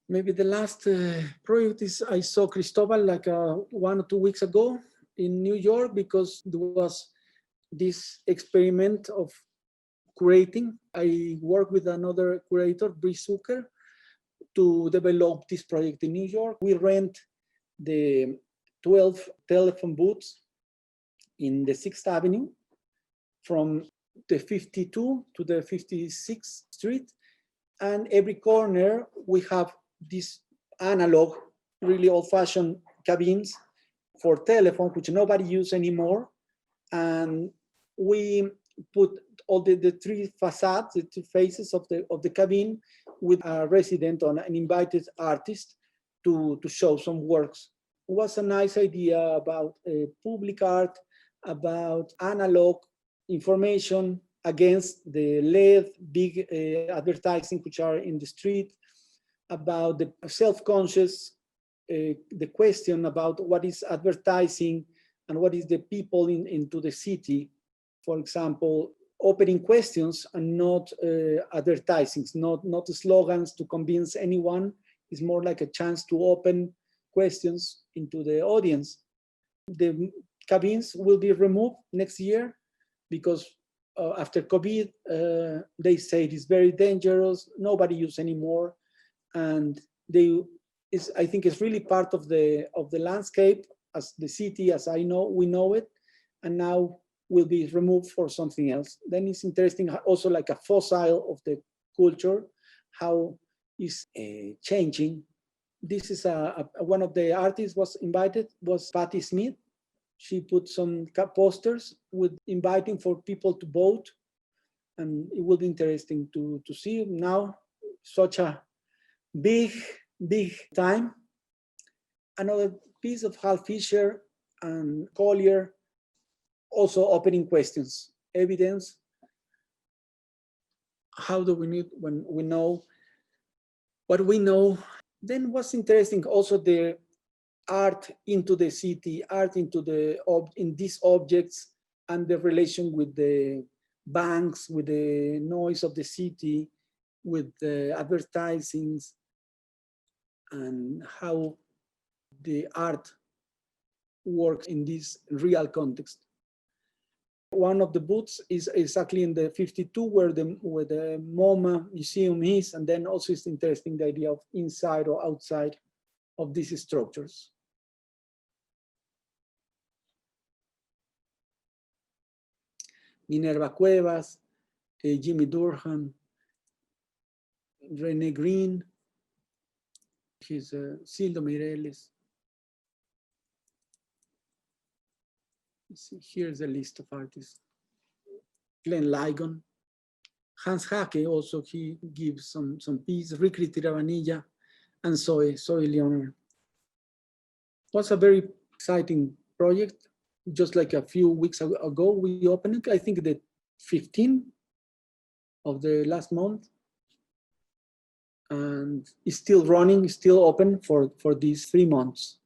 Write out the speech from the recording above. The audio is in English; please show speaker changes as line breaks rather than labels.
Maybe the last project is I saw Cristobal like 1 or 2 weeks ago in New York, because there was this experiment of curating. I worked with another curator, Brice Zucker, to develop this project in New York. We rent the 12 telephone booths in the 6th Avenue from the 52 to the 56th Street. And every corner, we have these analog, really old-fashioned cabins for telephone, which nobody uses anymore. And we put all the three facades, the two faces of the cabin, with a resident or an invited artist to show some works. It was a nice idea about public art, about analog information against the LED big advertising which are in the street, about the self-conscious, the question about what is advertising and what is the people into the city. For example, opening questions and not advertisings, not slogans to convince anyone. It's more like a chance to open questions into the audience. The cabins will be removed next year because after COVID, they say it is very dangerous. Nobody uses anymore, and I think it's really part of the landscape as the city, as we know it, and now will be removed for something else. Then it's interesting also like a fossil of the culture, how is changing. This is one of the artists was invited was Patti Smith. She put some posters with inviting for people to vote, and it will be interesting to see now such a big time. Another piece of Hal Fisher and Collier, also opening questions, evidence. How do we need when we know what we know? Then what's interesting also the art into the city, art into in these objects, and the relation with the banks, with the noise of the city, with the advertisings, and how the art works in this real context. One of the booths is exactly in the 52 where the MoMA museum is, and then also it's interesting the idea of inside or outside of these structures. Minerva Cuevas, Jimmy Durham, René Green, he's Cildo Mireles. Here's a list of artists. Glenn Ligon, Hans Hake also, he gives some piece, Ricri Tiravanilla, and Zoe Leonard. It was a very exciting project. Just like a few weeks ago, we opened it, I think the 15th of the last month. And it's still running, it's still open for these 3 months.